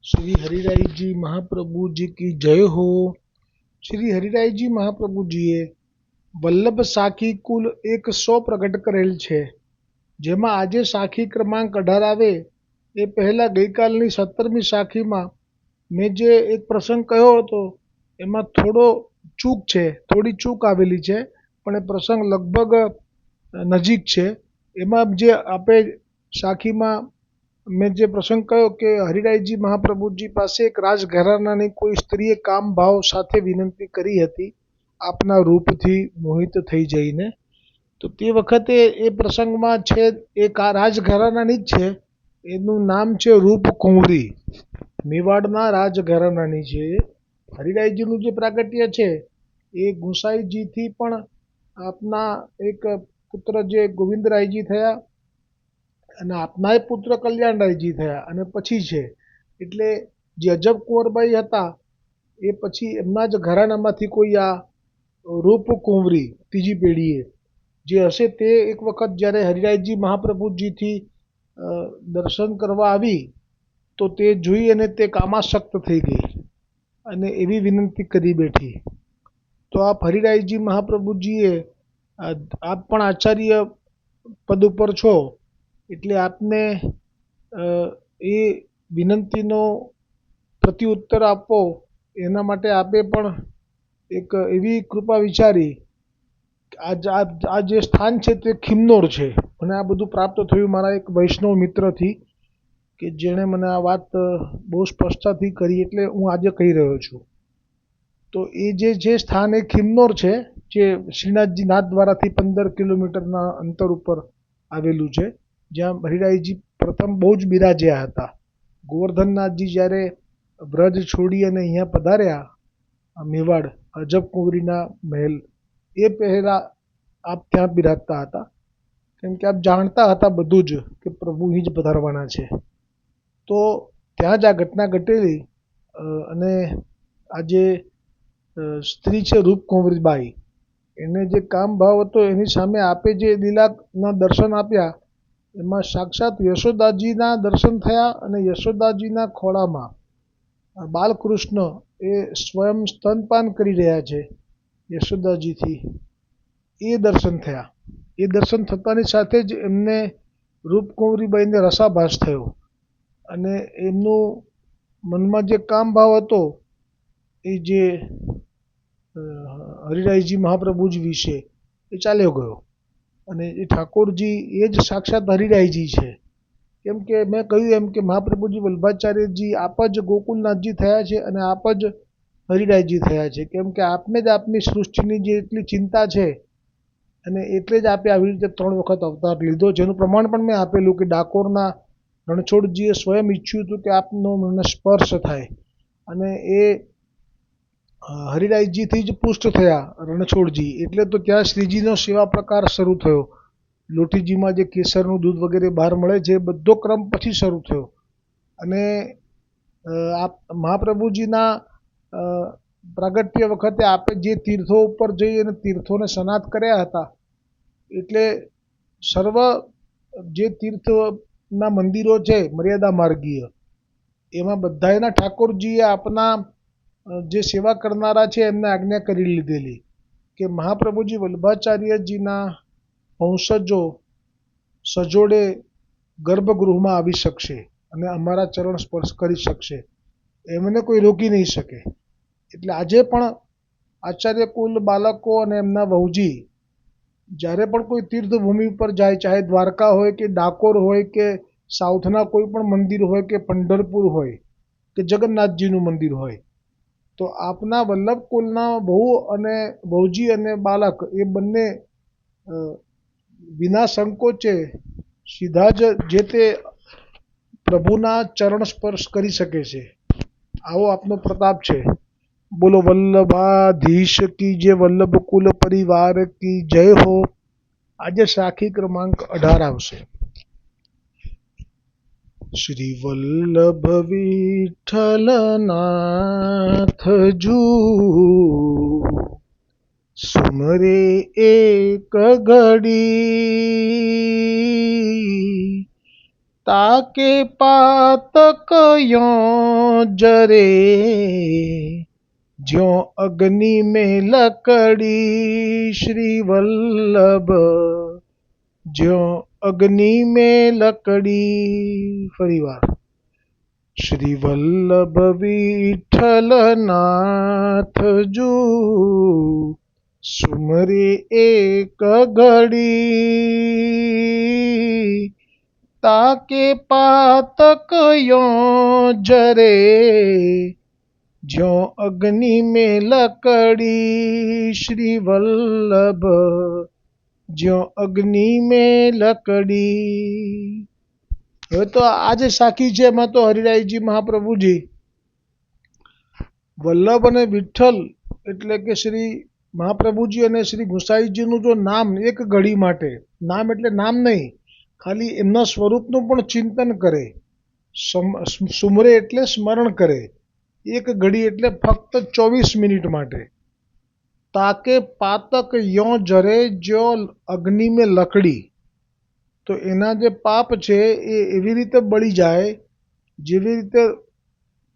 श्री हरिराय जी महाप्रभु जी की जय हो। श्री हरिराय जी મહાપ્રભુજીએ વલ્લભ સાખી કુલ 100 પ્રગટ કરેલ છે, જેમાં આજે સાખી ક્રમાંક 18 આવે એ પહેલા ગઈકાલની 17મી સાખીમાં મેં જે એક પ્રસંગ કહ્યો હતો એમાં થોડી ચૂક આવેલી છે, પણ એ પ્રસંગ લગભગ નજીક છે. એમાં જે આપણે સાખીમાં મેં જે પ્રસંગ કહ્યો કે હરિરાયજી મહાપ્રભુજી પાસે એક રાજઘરાનાની કોઈ સ્ત્રીએ કામ ભાવ સાથે વિનંતી કરી હતી, આપના રૂપથી મોહિત થઈ જઈને. તો તે વખતે એ પ્રસંગમાં છે એક આ રાજઘરાનાની જ છે, એનું નામ છે રૂપકુંવરી. મેવાડના રાજઘરાનાની છે. હરિરાયજીનું જે પ્રાગટ્ય છે એ ગુસાઈજીથી પણ આપના એક પુત્ર જે ગોવિંદરાયજી થયા અને આપનાય પુત્ર કલ્યાણરાયજી થયા અને પછી છે. એટલે જે અજબ કુંવરબાઈ હતા એ પછી એમના જ ઘરાનામાંથી કોઈ આ રૂપકુંવરી ત્રીજી પેઢીએ જે હશે તે એક વખત જ્યારે હરિરાયજી મહાપ્રભુજીથી દર્શન કરવા આવી તો તે જોઈ અને તે કામાસક્ત થઈ ગઈ અને એવી વિનંતી કરી બેઠી. તો આપ હરિરાયજી મહાપ્રભુજીએ આપ પણ આચાર્ય પદ ઉપર છો એટલે આપને એ વિનંતીનો પ્રત્યુત્તર આપવો એના માટે આપે પણ એક એવી કૃપા વિચારી. આ જે સ્થાન છે તે ખિન્નોર છે. મને આ બધું પ્રાપ્ત થયું મારા એક વૈષ્ણવ મિત્રથી કે જેણે મને આ વાત બહુ સ્પષ્ટતાથી કરી, એટલે હું આજે કહી રહ્યો છું. તો એ જે સ્થાન એ ખિન્નોર છે, જે શ્રીનાથજી નાથદ્વારાથી 15 કિલોમીટરના અંતર ઉપર આવેલું છે, જ્યાં હરિરાયજી પ્રથમ બહુ જ બિરાજ્યા હતા. ગોવર્ધનનાથજી જ્યારે વ્રજ છોડી અને અહીંયા પધાર્યા મેવાડ અજબ કુંવરીના મહેલ, એ પહેલાં આપ ત્યાં બિરાજતા હતા, કેમ કે આપ જાણતા હતા બધું જ કે પ્રભુ અહીં જ પધારવાના છે. તો ત્યાં જ આ ઘટના ઘટેલી અને આ જે સ્ત્રી છે રૂપકુંવરીબાઈ, એને જે કામ ભાવ હતો એની સામે આપે જે લીલાના દર્શન આપ્યા એમાં સાક્ષાત યશોદાજીના દર્શન થયા અને યશોદાજીના ખોળામાં બાલકૃષ્ણ એ સ્વયં સ્તનપાન કરી રહ્યા છે યશોદાજીથી, એ દર્શન થયા. એ દર્શન થતાની સાથે જ એમને રૂપકુંવરીબાઈને રસાભાસ થયો અને એમનું મનમાં જે કામ ભાવ હતો એ જે હરિરાયજી મહાપ્રભુજી વિશે એ ચાલ્યો ગયો. અને એ ઠાકોરજી એ જ સાક્ષાત હરિરાયજી છે. કેમ કે મેં કહ્યું એમ કે મહાપ્રભુજી વલ્લભાચાર્યજી આપ જ ગોકુલનાથજી થયા છે અને આપ જ હરિરાયજી થયા છે. કેમ કે આપને જ આપની સૃષ્ટિની જે એટલી ચિંતા છે અને એટલે જ આપે આવી રીતે 3 વખત અવતાર લીધો, જેનું પ્રમાણ પણ મેં આપેલું કે ડાકોરના રણછોડજીએ સ્વયં ઈચ્છ્યું હતું કે આપનો મને સ્પર્શ થાય અને એ હરિરાયજીથી જ પુષ્ટ થયા રણછોડજી, એટલે તો ત્યાં શ્રીજીનો સેવા પ્રકાર શરૂ થયો. લોટીજીમાં જે કેસરનું દૂધ વગેરે બહાર મળે છે એ બધો ક્રમ પછી શરૂ થયો. અને આ મહાપ્રભુજીના પ્રાગટ્ય વખતે આપે જે તીર્થો ઉપર જઈ અને તીર્થોને સનાત કર્યા હતા, એટલે સર્વ જે તીર્થના મંદિરો છે મર્યાદા માર્ગીય, એમાં બધાયના ઠાકોરજીએ આપના જે સેવા કરનારા છે એમને આજ્ઞા કરી લીધેલી કે મહાપ્રભુજી વલ્લભાચાર્યજીના વંશજો સજોડે ગર્ભગૃહમાં આવી શકશે અને અમારા ચરણ સ્પર્શ કરી શકશે, એમને કોઈ રોકી નહીં શકે. એટલે આજે પણ આચાર્ય કુલ બાળકો અને એમના વહુજી જ્યારે પણ કોઈ તીર્થભૂમિ ઉપર જાય, ચાહે દ્વારકા હોય કે ડાકોર હોય કે સાઉથના કોઈ પણ મંદિર હોય કે પંઢરપુર હોય કે જગન્નાથજીનું મંદિર હોય, તો આપના વલ્લભ કુલના વહુ અને વહુજી અને બાળક એ બંને વિના સંકોચે સીધા જ જે તે પ્રભુના ચરણ સ્પર્શ કરી શકે છે. આવો આપનો પ્રતાપ છે. બોલો વલ્લભાધીશ કી જય, વલ્લભ કુલ પરિવાર કી જય હો. આજે સાખી ક્રમાંક 18 આવશે. શ્રી વલ્લભ વિઠ્ઠલનાથજુ સુમરે એક ઘડી, ताके पातक यों जरे, ज्यों अग्नि में लकड़ी। श्री वल्लभ ज्यों अग्नि में लकड़ी। फरीवार। श्री वल्लभ विठ्ठल नाथ जू, सुमरे एक घड़ी। ताके पातक यों जरे, ज्यों अग्नि में लकड़ी। श्री वल्लभ ज्यों अग्नि में लकड़ी। હવે તો આ જે સાખી છે એમાં તો હરિરાયજી મહાપ્રભુજી વલ્લભ અને વિઠ્ઠલ એટલે કે શ્રી મહાપ્રભુજી અને શ્રી ગુસાઈજીનું જો નામ એક ઘડી માટે, નામ એટલે નામ નહીં, ખાલી એમના સ્વરૂપનું પણ ચિંતન કરે, સુમરે એટલે સ્મરણ કરે, એક ઘડી એટલે ફક્ત 24 મિનિટ માટે. તાકે પાતક યો જરે જો અગ્નિ મેં લકડી, તો એના જે પાપ છે એ એવી રીતે બળી જાય જેવી રીતે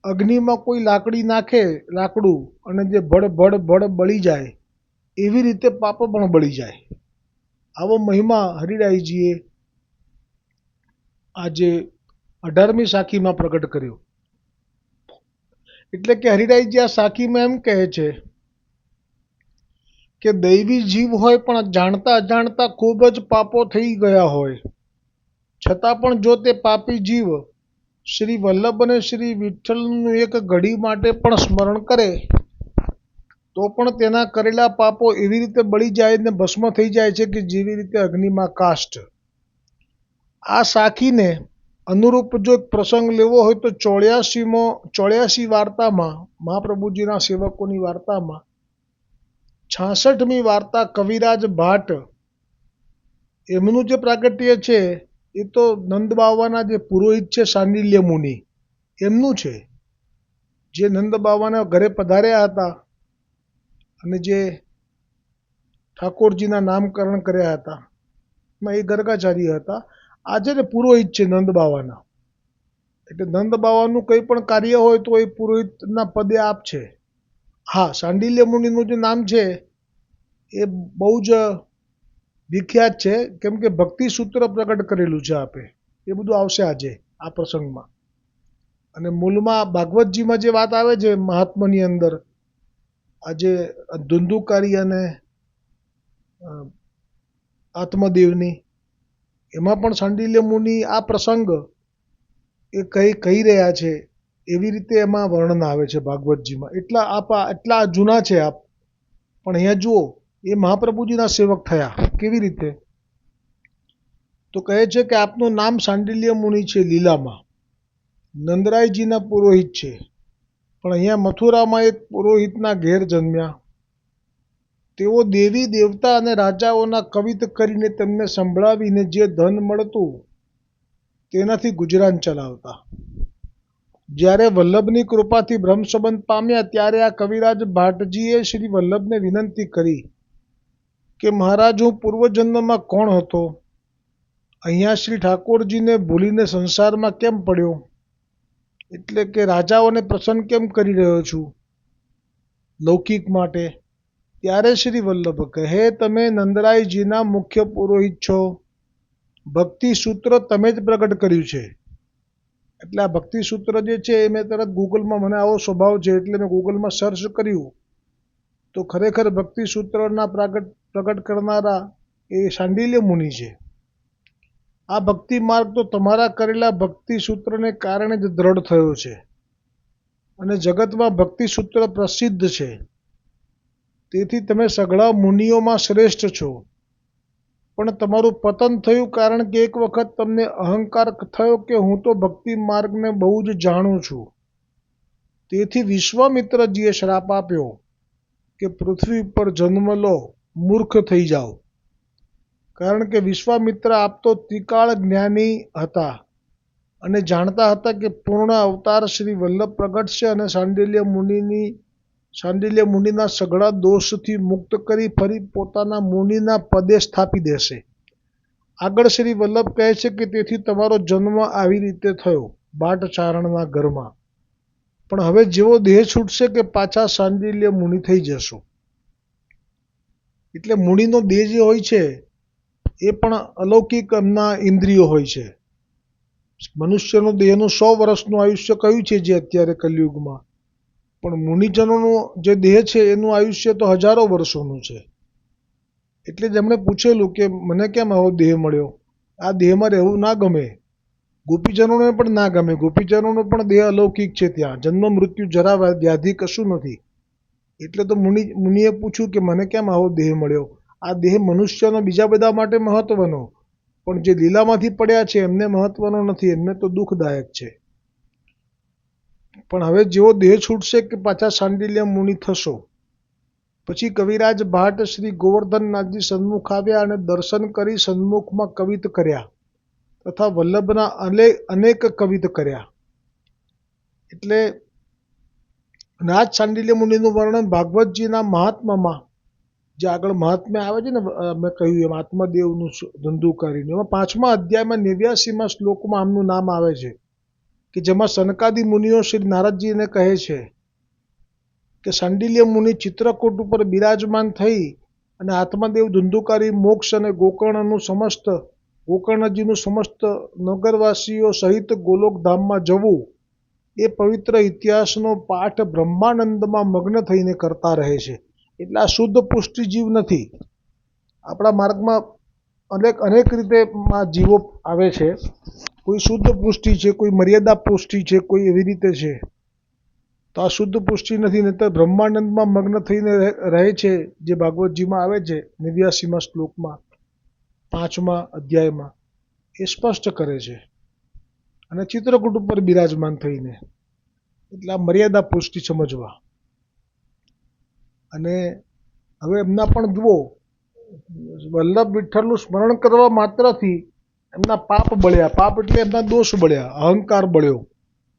અગ્નિમાં કોઈ લાકડી નાખે, લાકડું, અને જે ભડ ભડ ભડ બળી જાય એવી રીતે પાપ પણ બળી જાય. આવો મહિમા હરિરાયજીએ આજે 18મી સાખીમાં પ્રગટ કર્યો. એટલે કે હરિરાયજી આ સાખીમાં એમ કહે છે કે દૈવી જીવ હોય પણ જાણતા અજાણતા ખૂબ જ પાપો થઈ ગયા હોય, છતાં પણ જો તે પાપી જીવ શ્રી વલ્લભ અને શ્રી વિઠ્ઠલનું એક ઘડી માટે પણ સ્મરણ કરે તો પણ તેના કરેલા પાપો એવી રીતે બળી જાય ને ભસ્મ થઈ જાય છે કે જેવી રીતે અગ્નિમાં કાષ્ઠ. આ સાખીને અનુરૂપ જો એક પ્રસંગ લેવો હોય તો 84 વાર્તામાં, મહાપ્રભુજીના સેવકોની વાર્તામાં 66મી વાર્તા કવિરાજ ભાટ એમનું જે પ્રાગટ્ય છે એ તો નંદ બાવાના જે પુરોહિત છે સાંડિલ્ય મુનિ એમનું છે, જે નંદ બાવાના ઘરે પધાર્યા હતા અને જે ઠાકોરજીના નામકરણ કર્યા હતા એ ગર્ગાચાર્ય હતા. આજે ને પુરોહિત છે નંદ બાવાના. એટલે નંદ બાવાનું કંઈ પણ કાર્ય હોય તો એ પુરોહિતના પદે આપ છે. હા, સાંડિલ્ય મુનિનું જે નામ છે એ બહુ જ વિખ્યાત છે, કેમ કે ભક્તિ સૂત્ર પ્રગટ કરેલું છે આપે. એ બધું આવશે આજે આ પ્રસંગમાં. અને મૂળમાં ભાગવતજીમાં જે વાત આવે છે મહાત્માની અંદર, આજે ધુંધુકારી અને આત્મદેવની, એમાં પણ સાંડિલ્ય મુનિ આ પ્રસંગ એ કહી રહ્યા છે એવી રીતે એમાં વર્ણન આવે છે ભાગવતજીમાં. એટલા જૂના છે આપ. પણ અહીંયા જુઓ, એ મહાપ્રભુજીના સેવક થયા કેવી રીતે? તો કહે છે કે આપનું નામ સાંડિલ્ય મુનિ છે લીલામાં, નંદરાયજીના પુરોહિત છે, પણ અહીંયા મથુરામાં એક પુરોહિતના ઘેર જન્મ્યા. તેઓ દેવી દેવતા અને રાજાઓના કવિત કરીને તેમને સંભળાવીને જે ધન મળતું તેનાથી ગુજરાન ચલાવતા. જ્યારે વલ્લભની કૃપાથી બ્રહ્મ સંબંધ પામ્યા ત્યારે આ કવિરાજ ભાટજીએ શ્રી વલ્લભને વિનંતી કરી કે મહારાજ, હું પૂર્વજન્મમાં કોણ હતો? અહીંયા શ્રી ઠાકોરજીને ભૂલીને સંસારમાં કેમ પડ્યો? એટલે કે રાજાઓને પ્રસન્ન કેમ કરી રહ્યો છું લૌકિક માટે? ત્યારે શ્રી વલ્લભ કહે, તમે નંદરાયજીના મુખ્ય પુરોહિત છો, ભક્તિ સૂત્ર તમે જ પ્રગટ કર્યું છે. એટલે આ ભક્તિ સૂત્ર જે છે એ મેં તરત ગૂગલમાં, મને આવો સ્વભાવ છે એટલે મેં ગૂગલમાં સર્ચ કર્યું તો ખરેખર ભક્તિ સૂત્રના પ્રગટ કરનારા એ સાંડિલ્ય મુનિ છે. આ ભક્તિ માર્ગ તો તમારા કરેલા ભક્તિ સૂત્રને કારણે જ દ્રઢ થયો છે અને જગતમાં ભક્તિ સૂત્ર પ્રસિદ્ધ છે. તેથી તમે સઘળા મુનિઓમાં શ્રેષ્ઠ છો. પણ તમારું પતન થયું કારણ કે એક વખત તમને અહંકાર થયો કે હું તો ભક્તિ માર્ગને બહુ જ જાણું છું. તેથી વિશ્વામિત્રજીએ શ્રાપ આપ્યો કે પૃથ્વી પર જન્મ લો, મૂર્ખ થઈ જાઓ. કારણ કે વિશ્વામિત્ર આપ તો ત્રિકાળ જ્ઞાની હતા અને જાણતા હતા કે પૂર્ણ અવતાર શ્રી વલ્લભ પ્રગટ છે અને સાંડિલ્ય મુનિના સઘળા દોષથી મુક્ત કરી ફરી પોતાના મુનિના પદે સ્થાપી દેશે. આગળ શ્રી વલ્લભ કહે છે કે તેથી તમારો જન્મ આવી રીતે થયો, ભાટચારણના ઘરમાં. પણ હવે જેવો દેહ છૂટશે કે પાછા સાંડિલ્ય મુનિ થઈ જશો. એટલે મુનિનો દેહ જે હોય છે એ પણ અલૌકિક એમના ઇન્દ્રિયો હોય છે. મનુષ્યનો દેહનું 100 વર્ષનું આયુષ્ય કહ્યું છે જે અત્યારે કલિયુગમાં, પણ મુનિજનોનું જે દેહ છે એનું આયુષ્ય તો હજારો વર્ષોનું છે. એટલે જ એમણે પૂછેલું કે મને કેમ આવો દેહ મળ્યો, આ દેહમાં રહેવું ના ગમે. ગોપીજનોને પણ ના ગમે, ગોપીજનોનો પણ દેહ અલૌકિક છે, ત્યાં જન્મ મૃત્યુ જરા વ્યાધિ કશું નથી. એટલે તો મુનિએ પૂછ્યું કે મને કેમ આવો દેહ મળ્યો. આ દેહ મનુષ્યનો બીજા બધા માટે મહત્વનો, પણ જે લીલામાંથી પડ્યા છે એમને મહત્વનો નથી, એમને તો દુઃખદાયક છે. પણ હવે જેવો દેહ છૂટશે કે પાછા સાંડિલ્ય મુનિ થશો. પછી કવિરાજ ભાટ શ્રી ગોવર્ધનનાથજી સન્મુખ આવ્યા અને દર્શન કરી સન્મુખમાં કવિત કર્યા તથા વલ્લભના અનેક કવિત કર્યા. એટલે નાથ સાંડિલ્ય મુનિનું વર્ણન ભાગવતજીના મહાત્મામાં, જે આગળ મહાત્મ્ય આવે છે ને, મેં કહ્યું એમ આત્મદેવનું ધંધુકારીનું, એમાં 5મા અધ્યાયમાં 89મા શ્લોકમાં આમનું નામ આવે છે કે જેમાં સનકાદિ મુનિઓ શ્રી નારદજીને કહે છે કે સાંડિલ્ય મુનિ ચિત્રકૂટ ઉપર બિરાજમાન થઈ અને આત્મદેવ ધુંધુકારી મોક્ષ અને ગોકર્ણજીનું સમસ્ત નગરવાસીઓ સહિત ગોલોકધામમાં જવું એ પવિત્ર ઇતિહાસનો પાઠ બ્રહ્માનંદમાં મગ્ન થઈને કરતા રહે છે. એટલે આ શુદ્ધ પુષ્ટિ જીવ નથી. આપણા માર્ગમાં અનેક રીતે જીવો આવે છે. કોઈ શુદ્ધ પુષ્ટિ છે, કોઈ મર્યાદા પુષ્ટિ છે, કોઈ એવી રીતે છે. તો આ શુદ્ધ પુષ્ટિ નથી, નહીં તો બ્રહ્માનંદમાં મગ્ન થઈને રહે છે, જે ભાગવતજીમાં આવે છે 89મા શ્લોકમાં 5મા અધ્યાયમાં એ સ્પષ્ટ કરે છે. અને ચિત્રકૂટ ઉપર બિરાજમાન થઈને, એટલે આ મર્યાદા પુષ્ટિ સમજવા. અને હવે એમના પણ જુઓ, વલ્લભ વિઠ્ઠલનું સ્મરણ કરવા માત્રથી એમના પાપ બળ્યા. પાપ એટલે એમના દોષ બળ્યા, અહંકાર બળ્યો.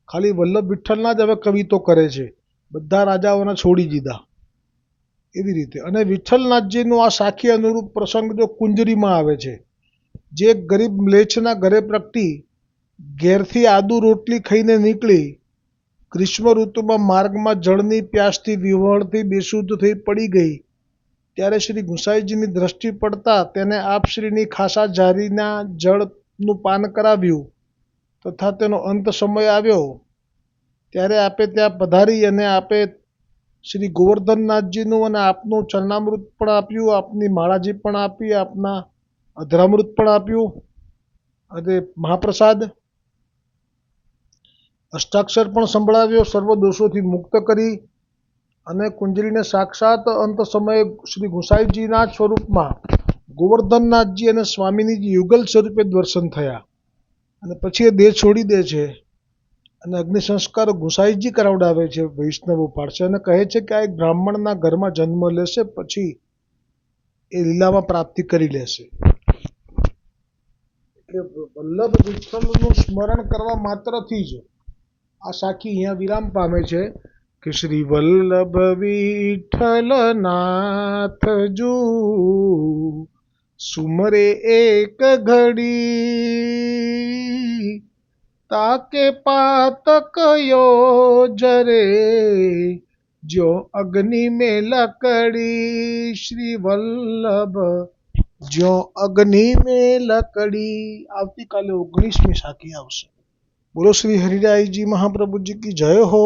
ખાલી વલ્લભ વિઠ્ઠલના જ હવે કવિતો કરે છે, બધા રાજાઓને છોડી દીધા એવી રીતે. અને વિઠ્ઠલનાથજીનો આ સાખી અનુરૂપ પ્રસંગ જો કુંજરીમાં આવે છે. જે ગરીબ મ્લેચ્છના ઘરે પ્રગટી, ઘેરથી આદુ રોટલી ખાઈને નીકળી, ગ્રીષ્મ ઋતુમાં માર્ગમાં જળની પ્યાસથી વિવળથી બેશુદ્ધ થઈ પડી ગઈ, ત્યારે શ્રી ગુંસાઈજીની દ્રષ્ટિ પડતા તેને આપશ્રીની ખાસા જારીના જળનું પાન કરાવ્યું તથા તેનો અંત સમય આવ્યો ત્યારે આપે ત્યાં પધારી અને આપે શ્રી ગોવર્ધનનાથજીનું અને આપનું ચરણામૃત પણ આપ્યું, આપની માળાજી પણ આપી, આપના અધરામૃત પણ આપ્યું અને મહાપ્રસાદ અષ્ટાક્ષર પણ સંભળાવ્યો, સર્વ દોષોથી મુક્ત કરી અને કુંજરીને સાક્ષાત અંત સમયે શ્રી ગુંસાઈજીના સ્વરૂપમાં ગોવર્ધનનાથજી અને સ્વામીની યુગલ સ્વરૂપે દર્શન થયા. અને પછી એ દેહ છોડી દે છે અને અગ્નિ સંસ્કાર ગુંસાઈજી કરાવડાવે છે, વૈષ્ણવો પાડશે અને કહે છે કે આ એક બ્રાહ્મણના ઘરમાં જન્મ લેશે, પછી એ લીલામાં પ્રાપ્તિ કરી લેશે. એટલે વલ્લભ વિઠ્ઠલનું સ્મરણ કરવા માત્રથી જ આ સાખી અહીંયા વિરામ પામે છે કે શ્રી વલ્લભ વિઠ્ઠલનાથજુ સુમરે એક ઘડી, તાકે પાતક યોજરે જો અગ્નિ મેં લકડી. શ્રી વલ્લભ જો અગ્નિ મેં લકડી. આવતીકાલે 19મી સાખી આવશે. બોલો શ્રી હરિરાયજી મહાપ્રભુજી કી જય હો.